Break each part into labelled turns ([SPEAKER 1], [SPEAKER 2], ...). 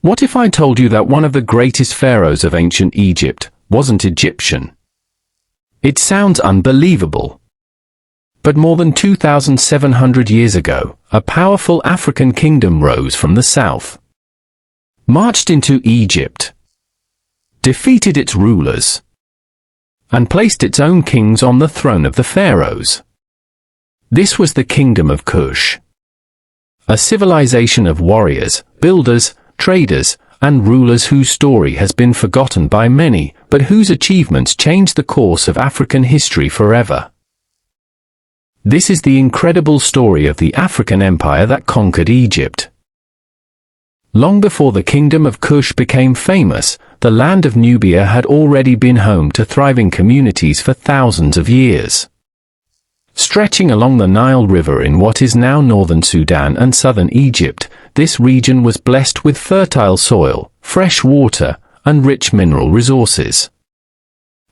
[SPEAKER 1] What if I told you that one of the greatest pharaohs of ancient Egypt wasn't Egyptian? It sounds unbelievable. But more than 2,700 years ago, a powerful African kingdom rose from the south, marched into Egypt, defeated its rulers, and placed its own kings on the throne of the pharaohs. This was the Kingdom of Kush, a civilization of warriors, builders, traders, and rulers whose story has been forgotten by many, but whose achievements changed the course of African history forever. This is the incredible story of the African empire that conquered Egypt. Long before the Kingdom of Kush became famous, the land of Nubia had already been home to thriving communities for thousands of years. Stretching along the Nile River in what is now northern Sudan and southern Egypt, this region was blessed with fertile soil, fresh water, and rich mineral resources.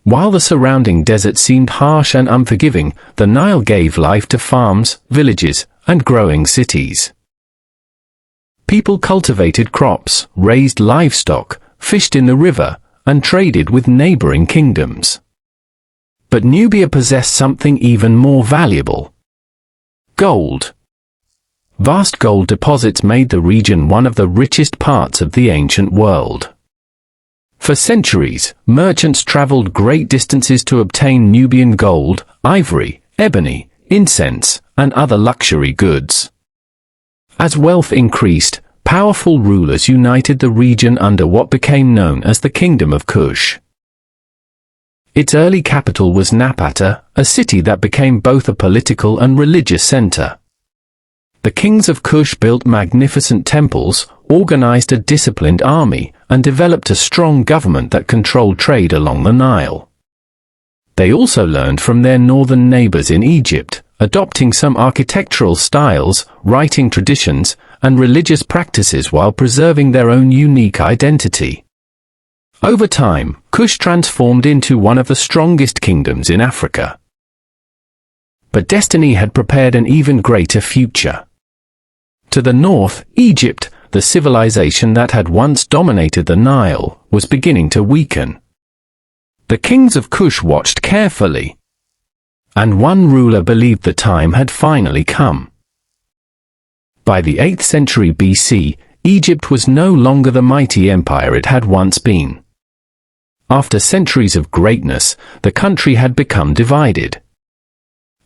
[SPEAKER 1] While the surrounding desert seemed harsh and unforgiving, the Nile gave life to farms, villages, and growing cities. People cultivated crops, raised livestock, fished in the river, and traded with neighboring kingdoms. But Nubia possessed something even more valuable: gold. Vast gold deposits made the region one of the richest parts of the ancient world. For centuries, merchants traveled great distances to obtain Nubian gold, ivory, ebony, incense, and other luxury goods. As wealth increased, powerful rulers united the region under what became known as the Kingdom of Kush. Its early capital was Napata, a city that became both a political and religious center. The kings of Kush built magnificent temples, organized a disciplined army, and developed a strong government that controlled trade along the Nile. They also learned from their northern neighbors in Egypt, adopting some architectural styles, writing traditions, and religious practices while preserving their own unique identity. Over time, Kush transformed into one of the strongest kingdoms in Africa. But destiny had prepared an even greater future. To the north, Egypt, the civilization that had once dominated the Nile, was beginning to weaken. The kings of Kush watched carefully, and one ruler believed the time had finally come. By the 8th century BC, Egypt was no longer the mighty empire it had once been. After centuries of greatness, the country had become divided.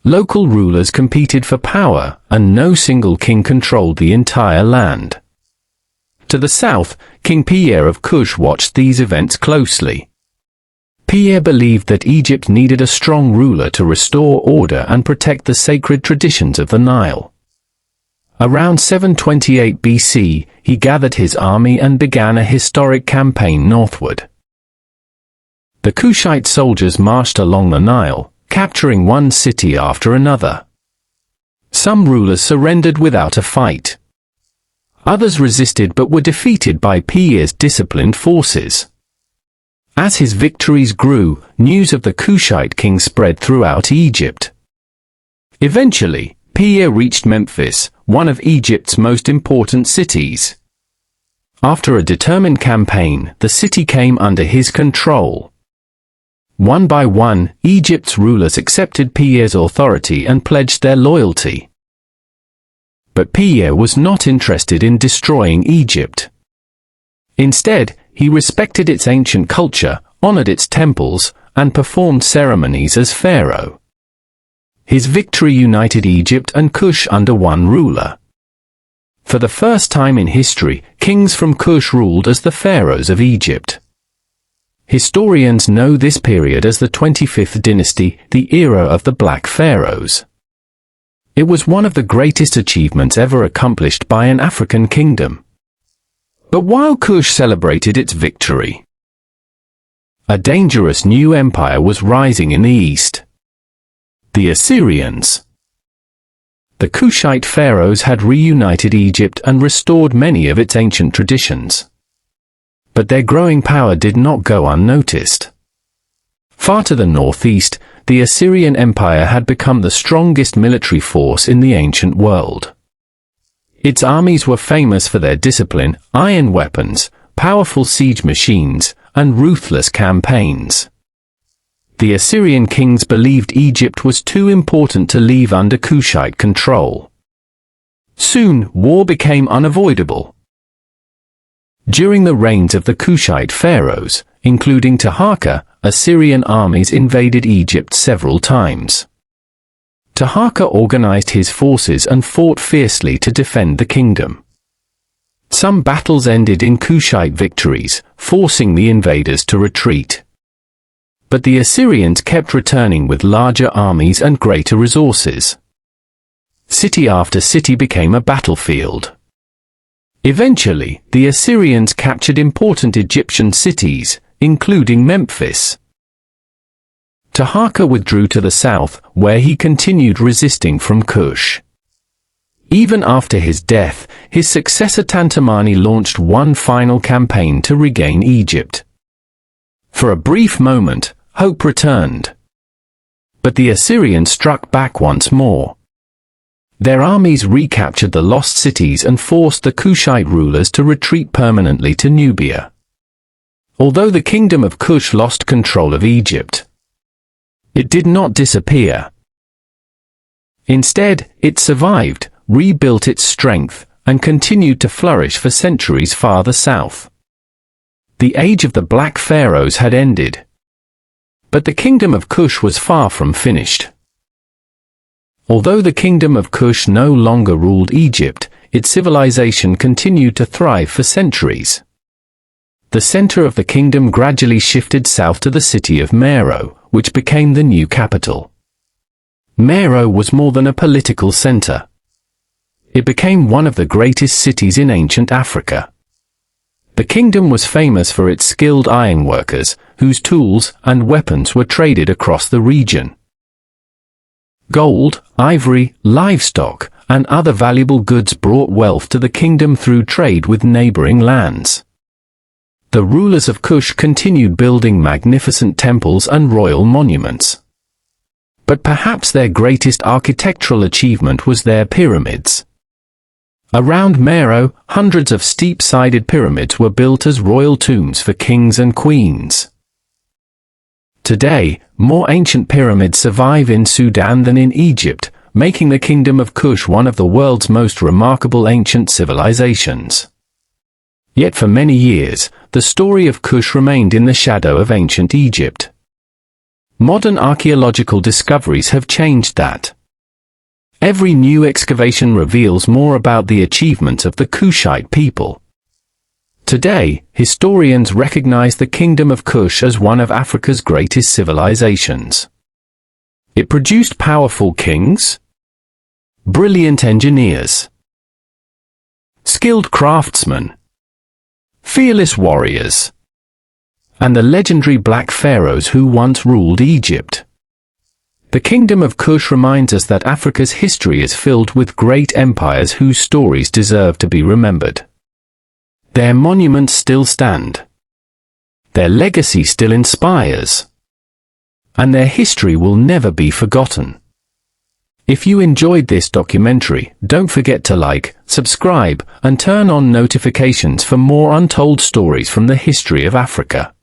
[SPEAKER 1] Local rulers competed for power, and no single king controlled the entire land. To the south, King Piye of Kush watched these events closely. Piye believed that Egypt needed a strong ruler to restore order and protect the sacred traditions of the Nile. Around 728 BC, he gathered his army and began a historic campaign northward. The Kushite soldiers marched along the Nile, capturing one city after another. Some rulers surrendered without a fight. Others resisted but were defeated by Piye's disciplined forces. As his victories grew, news of the Kushite king spread throughout Egypt. Eventually, Piye reached Memphis, one of Egypt's most important cities. After a determined campaign, the city came under his control. One by one, Egypt's rulers accepted Piye's authority and pledged their loyalty. But Piye was not interested in destroying Egypt. Instead, he respected its ancient culture, honored its temples, and performed ceremonies as pharaoh. His victory united Egypt and Kush under one ruler. For the first time in history, kings from Kush ruled as the pharaohs of Egypt. Historians know this period as the 25th Dynasty, the era of the Black Pharaohs. It was one of the greatest achievements ever accomplished by an African kingdom. But while Kush celebrated its victory, a dangerous new empire was rising in the east: the Assyrians. The Kushite pharaohs had reunited Egypt and restored many of its ancient traditions. But their growing power did not go unnoticed. Far to the northeast, the Assyrian Empire had become the strongest military force in the ancient world. Its armies were famous for their discipline, iron weapons, powerful siege machines, and ruthless campaigns. The Assyrian kings believed Egypt was too important to leave under Kushite control. Soon, war became unavoidable. During the reigns of the Kushite pharaohs, including Taharqa, Assyrian armies invaded Egypt several times. Taharqa organized his forces and fought fiercely to defend the kingdom. Some battles ended in Kushite victories, forcing the invaders to retreat. But the Assyrians kept returning with larger armies and greater resources. City after city became a battlefield. Eventually, the Assyrians captured important Egyptian cities, including Memphis. Taharqa withdrew to the south, where he continued resisting from Kush. Even after his death, his successor Tantamani launched one final campaign to regain Egypt. For a brief moment, hope returned. But the Assyrians struck back once more. Their armies recaptured the lost cities and forced the Kushite rulers to retreat permanently to Nubia. Although the Kingdom of Kush lost control of Egypt, it did not disappear. Instead, it survived, rebuilt its strength, and continued to flourish for centuries farther south. The age of the Black Pharaohs had ended. But the Kingdom of Kush was far from finished. Although the Kingdom of Kush no longer ruled Egypt, its civilization continued to thrive for centuries. The center of the kingdom gradually shifted south to the city of Meroë, which became the new capital. Meroë was more than a political center. It became one of the greatest cities in ancient Africa. The kingdom was famous for its skilled ironworkers, whose tools and weapons were traded across the region. Gold, ivory, livestock, and other valuable goods brought wealth to the kingdom through trade with neighboring lands. The rulers of Kush continued building magnificent temples and royal monuments. But perhaps their greatest architectural achievement was their pyramids. Around Meroë, hundreds of steep-sided pyramids were built as royal tombs for kings and queens. Today, more ancient pyramids survive in Sudan than in Egypt, making the Kingdom of Kush one of the world's most remarkable ancient civilizations. Yet for many years, the story of Kush remained in the shadow of ancient Egypt. Modern archaeological discoveries have changed that. Every new excavation reveals more about the achievements of the Kushite people. Today, historians recognize the Kingdom of Kush as one of Africa's greatest civilizations. It produced powerful kings, brilliant engineers, skilled craftsmen, fearless warriors, and the legendary Black Pharaohs who once ruled Egypt. The Kingdom of Kush reminds us that Africa's history is filled with great empires whose stories deserve to be remembered. Their monuments still stand. Their legacy still inspires. And their history will never be forgotten. If you enjoyed this documentary, don't forget to like, subscribe, and turn on notifications for more untold stories from the history of Africa.